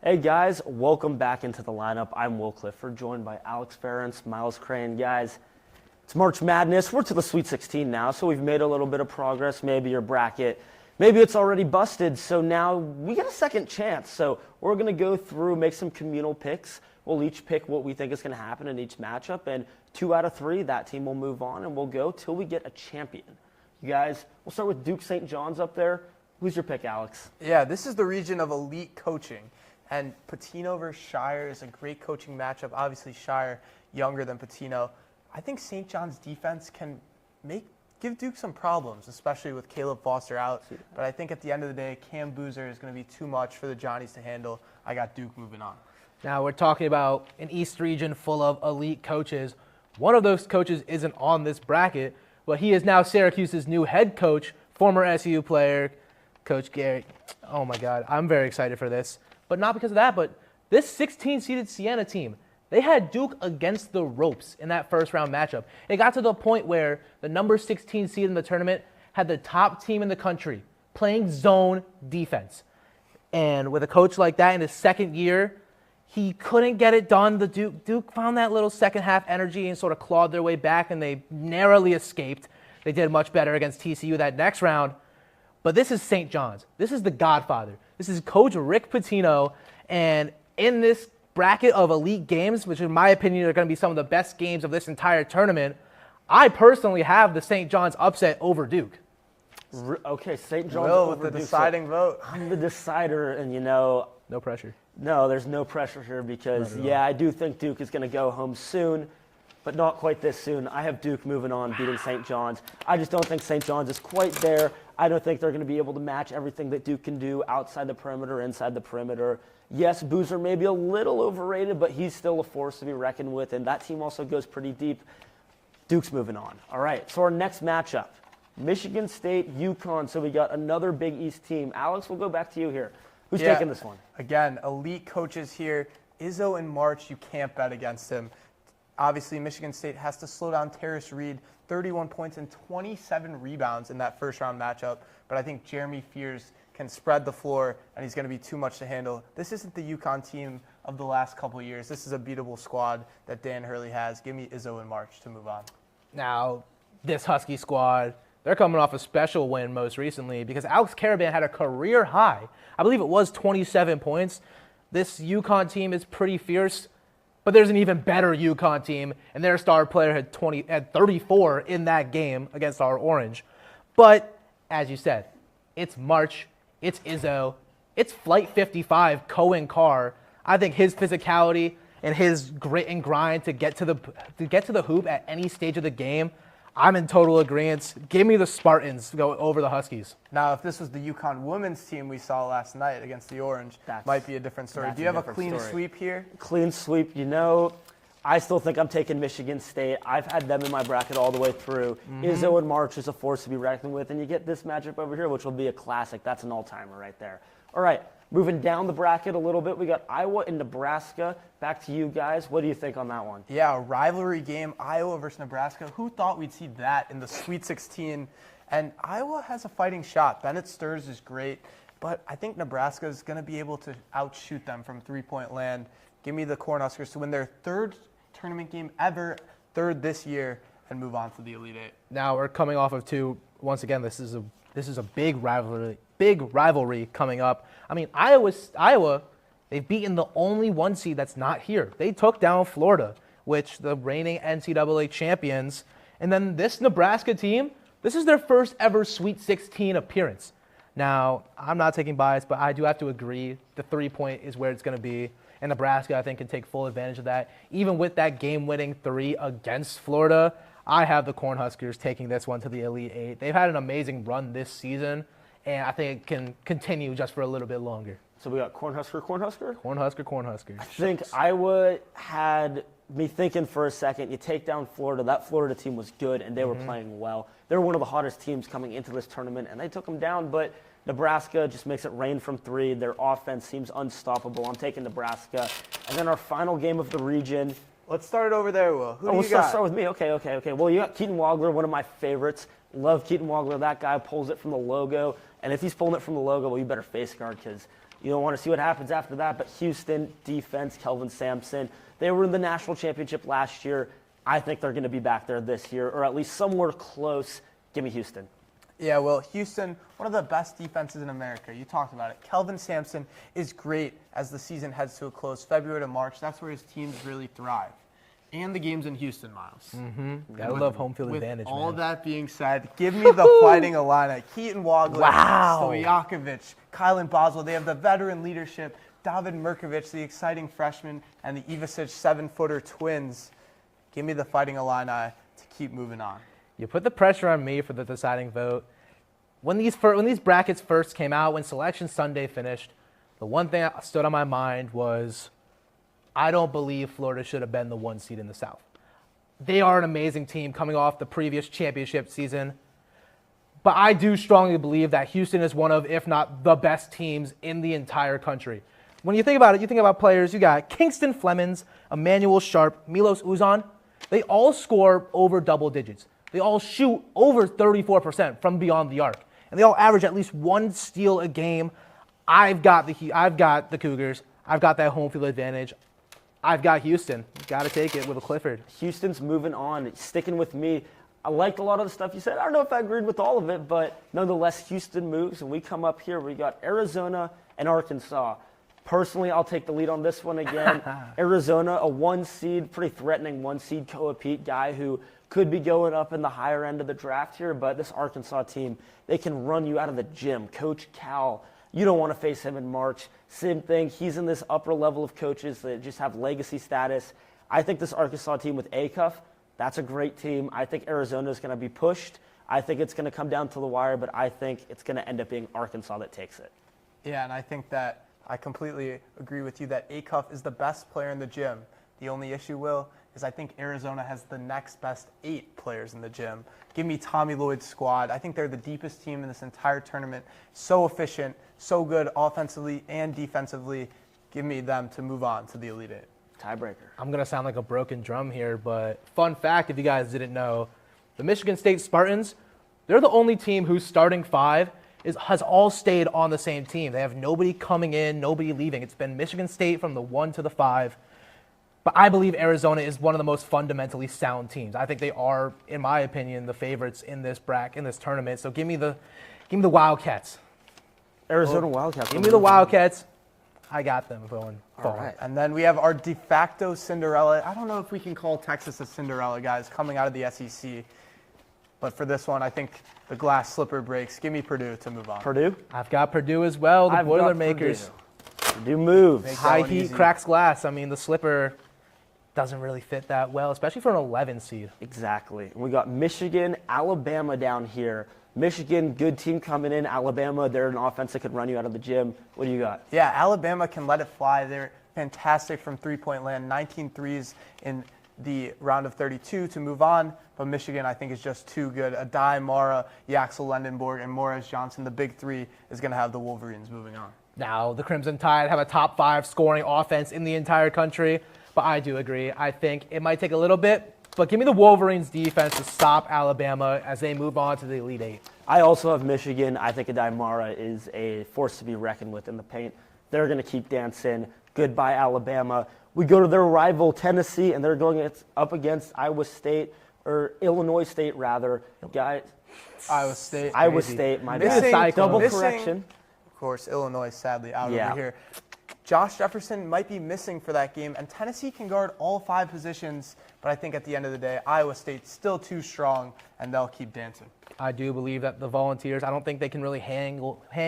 Hey guys, welcome back into the lineup. I'm Will Clifford, joined by Alex Ferentz, Miles Crane. Guys, it's March Madness. We're to the Sweet 16 now, so we've made a little bit of progress. Maybe your bracket, maybe it's already busted, so now we get a second chance. So we're going to go through, make some communal picks. We'll each pick what we think is going to happen in each matchup, and 2 out of 3, that team will move on, and we'll go till we get a champion. You guys, we'll start with Duke St. John's up there. Who's your pick, Alex? Yeah, this is the region of elite coaching. And Patino versus Shire is a great coaching matchup. Obviously, Shire younger than Patino. I think St. John's defense can give Duke some problems, especially with Caleb Foster out. But I think at the end of the day, Cam Boozer is going to be too much for the Johnnies to handle. I got Duke moving on. Now we're talking about an East region full of elite coaches. One of those coaches isn't on this bracket, but he is now Syracuse's new head coach, former SU player, Coach Gary. Oh my God, I'm very excited for this. But not because of that, but this 16-seeded Siena team, they had Duke against the ropes in that first round matchup. It got to the point where the number 16 seed in the tournament had the top team in the country playing zone defense. And with a coach like that in his second year, he couldn't get it done. Duke found that little second half energy and sort of clawed their way back, and they narrowly escaped. They did much better against TCU that next round. But this is St. John's. This is the Godfather. This is Coach Rick Pitino. And in this bracket of elite games, which in my opinion are going to be some of the best games of this entire tournament, I personally have the St. John's upset over Duke. Okay, St. John's Will over with the Duke. deciding vote. I'm the decider, and you know... No pressure. No, there's no pressure here because, yeah, I do think Duke is going to go home soon, but not quite this soon. I have Duke moving on, beating St. John's. I just don't think St. John's is quite there. I don't think they're going to be able to match everything that Duke can do outside the perimeter, inside the perimeter. Yes, Boozer may be a little overrated, but he's still a force to be reckoned with, and that team also goes pretty deep. Duke's moving on. All right, so our next matchup, Michigan State, UConn. So we got another Big East team. Alex, we'll go back to you here. Who's taking this one? Again, elite coaches here. Izzo in March, you can't bet against him. Obviously, Michigan State has to slow down Terrace Reed, 31 points and 27 rebounds in that first-round matchup. But I think Jeremy Fears can spread the floor, and he's going to be too much to handle. This isn't the UConn team of the last couple of years. This is a beatable squad that Dan Hurley has. Give me Izzo in March to move on. Now, this Husky squad, they're coming off a special win most recently because Alex Caravan had a career high. I believe it was 27 points. This UConn team is pretty fierce, but there's an even better UConn team, and their star player had 34 in that game against our Orange. But, as you said, it's March, it's Izzo, it's Flight 55, Cohen Carr. I think his physicality and his grit and grind to get to the hoop at any stage of the game, I'm in total agreement. Give me the Spartans to go over the Huskies. Now, if this was the UConn women's team we saw last night against the Orange, might be a different story. Do you have a clean sweep here? Clean sweep. You know, I still think I'm taking Michigan State. I've had them in my bracket all the way through. Izzo and March is a force to be reckoned with, and you get this matchup over here, which will be a classic. That's an all-timer right there. All right, moving down the bracket a little bit, we got Iowa and Nebraska. Back to you guys. What do you think on that one? Yeah, a rivalry game, Iowa versus Nebraska. Who thought we'd see that in the Sweet 16? And Iowa has a fighting shot. Bennett Sturz is great, but I think Nebraska is going to be able to outshoot them from three-point land. Give me the Cornhuskers to win their third tournament game ever, third this year, and move on to the Elite Eight. Now we're coming off of two. Once again, this is a big rivalry coming up. I mean, Iowa. They've beaten the only 1 seed that's not here. They took down Florida, which the reigning NCAA champions. And then this Nebraska team, this is their first ever Sweet 16 appearance. Now, I'm not taking bias, but I do have to agree the 3-point is where it's going to be. And Nebraska, I think, can take full advantage of that. Even with that game-winning 3 against Florida, I have the Cornhuskers taking this one to the Elite Eight. They've had an amazing run this season, and I think it can continue just for a little bit longer. So we got Cornhusker? Cornhusker. I think Iowa had me thinking for a second. You take down Florida. That Florida team was good, and they were playing well. They were one of the hottest teams coming into this tournament, and they took them down. But Nebraska just makes it rain from 3. Their offense seems unstoppable. I'm taking Nebraska. And then our final game of the region. Let's start it over there, Will. Who do you got? Start with me. Okay. Well, you got Keaton Wagler, one of my favorites. Love Keaton Wagler. That guy pulls it from the logo. And if he's pulling it from the logo, well, you better face guard because you don't want to see what happens after that. But Houston, defense, Kelvin Sampson. They were in the national championship last year. I think they're going to be back there this year, or at least somewhere close. Give me Houston. Yeah, well, Houston, one of the best defenses in America. You talked about it. Kelvin Sampson is great as the season heads to a close. February to March, that's where his teams really thrive. And the game's in Houston, Miles. Gotta love home field With advantage, all man. that being said, give me the Fighting Illini. Keaton Wagler, Wow. Stojakovic, Kylan Boswell. They have the veteran leadership. David Mirkovic, the exciting freshman, and the Ivasic 7-footer twins. Give me the Fighting Illini to keep moving on. You put the pressure on me for the deciding vote. When these brackets first came out, when Selection Sunday finished, the one thing that stood on my mind was I don't believe Florida should have been the 1 seed in the South. They are an amazing team coming off the previous championship season. But I do strongly believe that Houston is one of, if not the best teams in the entire country. When you think about it, you think about players, you got Kingston Flemings, Emmanuel Sharp, Milos Uzan. They all score over double digits. They all shoot over 34% from beyond the arc. And they all average at least 1 steal a game. I've got the Cougars. I've got that home field advantage. I've got Houston. Got to take it with a Clifford. Houston's moving on, sticking with me. I liked a lot of the stuff you said. I don't know if I agreed with all of it, but nonetheless, Houston moves, and we come up here. We got Arizona and Arkansas. Personally, I'll take the lead on this one again. Arizona, a 1 seed, pretty threatening 1 seed Coapete guy who could be going up in the higher end of the draft here, but this Arkansas team, they can run you out of the gym. Coach Cal, you don't want to face him in March. Same thing, he's in this upper level of coaches that just have legacy status. I think this Arkansas team with Acuff, that's a great team. I think Arizona is going to be pushed. I think it's going to come down to the wire, but I think it's going to end up being Arkansas that takes it. Yeah, and I think that I completely agree with you that Acuff is the best player in the gym. The only issue, Will, is I think Arizona has the next best 8 players in the gym. Give me Tommy Lloyd's squad. I think they're the deepest team in this entire tournament. So efficient, so good offensively and defensively. Give me them to move on to the Elite 8. Tiebreaker. I'm going to sound like a broken drum here, but fun fact, if you guys didn't know, the Michigan State Spartans, they're the only team whose starting 5 has all stayed on the same team. They have nobody coming in, nobody leaving. It's been Michigan State from the 1 to the 5. But I believe Arizona is one of the most fundamentally sound teams. I think they are, in my opinion, the favorites in this tournament. So give me the Wildcats. Arizona Wildcats. Give me the Wildcats. I got them going forward. All right. And then we have our de facto Cinderella. I don't know if we can call Texas a Cinderella, guys, coming out of the SEC. But for this one, I think the glass slipper breaks. Give me Purdue to move on. Purdue? I've got Purdue as well, the I've got Boilermakers. Purdue moves. Make that High one heat easy. cracks glass. I mean, the slipper doesn't really fit that well, especially for an 11 seed. Exactly. And we got Michigan, Alabama down here. Michigan, good team coming in. Alabama, they're an offense that could run you out of the gym. What do you got? Yeah, Alabama can let it fly. They're fantastic from three-point land. 19 threes in the round of 32 to move on. But Michigan, I think, is just too good. Adai, Mara, Yaxel Lendenborg, and Morris Johnson, the big 3, is going to have the Wolverines moving on. Now, the Crimson Tide have a top 5 scoring offense in the entire country, but I do agree. I think it might take a little bit, but give me the Wolverines defense to stop Alabama as they move on to the Elite 8. I also have Michigan. I think Adai Mara is a force to be reckoned with in the paint. They're going to keep dancing. Goodbye, Alabama. We go to their rival, Tennessee, and they're going up against Iowa State, or Illinois State, rather. Guys, Iowa State. Iowa State, my Missing- bad. Double missing- correction. Of course, Illinois sadly out Yeah. over here. Josh Jefferson might be missing for that game, and Tennessee can guard all 5 positions, but I think at the end of the day, Iowa State's still too strong, and they'll keep dancing. I do believe that the Volunteers, I don't think they can really hang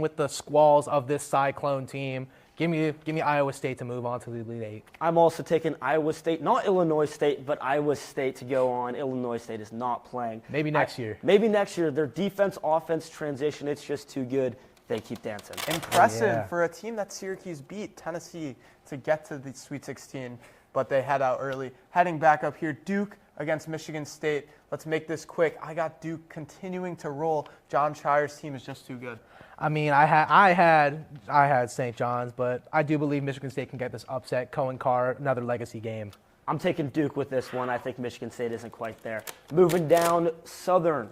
with the squalls of this Cyclone team. Give me Iowa State to move on to the Elite 8. I'm also taking Iowa State, not Illinois State, but Iowa State to go on. Illinois State is not playing. Maybe next year. Maybe next year. Their defense-offense transition, it's just too good. They keep dancing. Impressive Yeah. for a team that Syracuse beat Tennessee to get to the Sweet 16, but they head out early. Heading back up here, Duke against Michigan State. Let's make this quick. I got Duke continuing to roll. John Shire's team is just too good. I mean, I had St. John's, but I do believe Michigan State can get this upset. Cohen Carr, another legacy game. I'm taking Duke with this one. I think Michigan State isn't quite there. Moving down, Southern.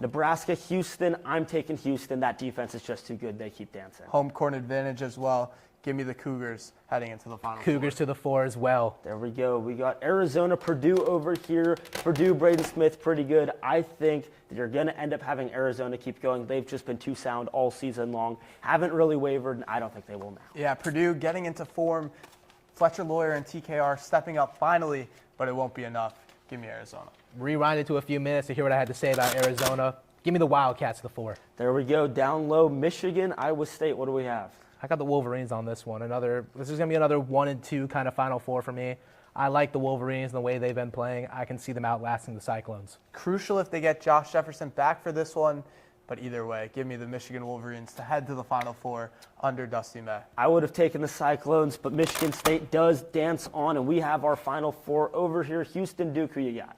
Nebraska, Houston, I'm taking Houston. That defense is just too good. They keep dancing. Home court advantage as well. Give me the Cougars heading into the Final Cougars Four. to the 4 as well. There we go. We got Arizona, Purdue over here. Purdue, Braden Smith, pretty good. I think that you're going to end up having Arizona keep going. They've just been too sound all season long. Haven't really wavered, and I don't think they will now. Yeah, Purdue getting into form. Fletcher Lawyer and TKR stepping up finally, but it won't be enough. Give me Arizona. Rewind it to a few minutes to hear what I had to say about Arizona. Give me the Wildcats to the 4. There we go. Down low, Michigan, Iowa State. What do we have? I got the Wolverines on this one. This is going to be another 1 and 2 kind of Final Four for me. I like the Wolverines and the way they've been playing. I can see them outlasting the Cyclones. Crucial if they get Josh Jefferson back for this one, but either way, give me the Michigan Wolverines to head to the Final Four under Dusty May. I would have taken the Cyclones, but Michigan State does dance on, and we have our Final Four over here. Houston, Duke, who you got?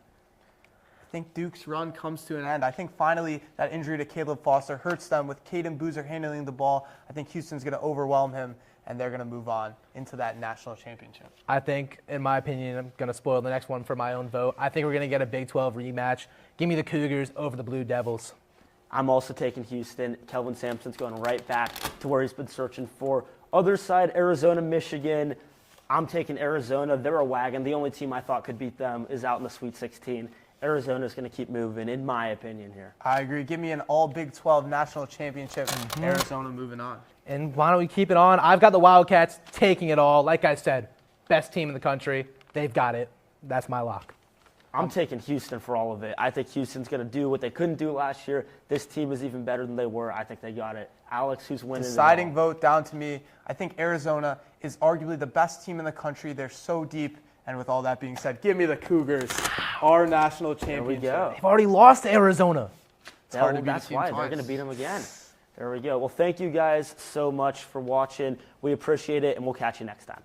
I think Duke's run comes to an end. I think finally that injury to Caleb Foster hurts them with Caden Boozer handling the ball. I think Houston's going to overwhelm him, and they're going to move on into that national championship. I think, in my opinion, I'm going to spoil the next one for my own vote. I think we're going to get a Big 12 rematch. Give me the Cougars over the Blue Devils. I'm also taking Houston. Kelvin Sampson's going right back to where he's been searching for. Other side, Arizona, Michigan. I'm taking Arizona. They're a wagon. The only team I thought could beat them is out in the Sweet 16. Arizona's going to keep moving, in my opinion here. I agree. Give me an all Big 12 national championship. Arizona moving on. And why don't we keep it on? I've got the Wildcats taking it all. Like I said, best team in the country. They've got it. That's my lock. I'm taking Houston for all of it. I think Houston's going to do what they couldn't do last year. This team is even better than they were. I think they got it. Alex, who's winning? Deciding vote down to me. I think Arizona is arguably the best team in the country. They're so deep. And with all that being said, give me the Cougars, our national championship. There we go. They've already lost to Arizona. hard to beat a That's team why twice. they're going to beat them again. There we go. Well, thank you guys so much for watching. We appreciate it, and we'll catch you next time.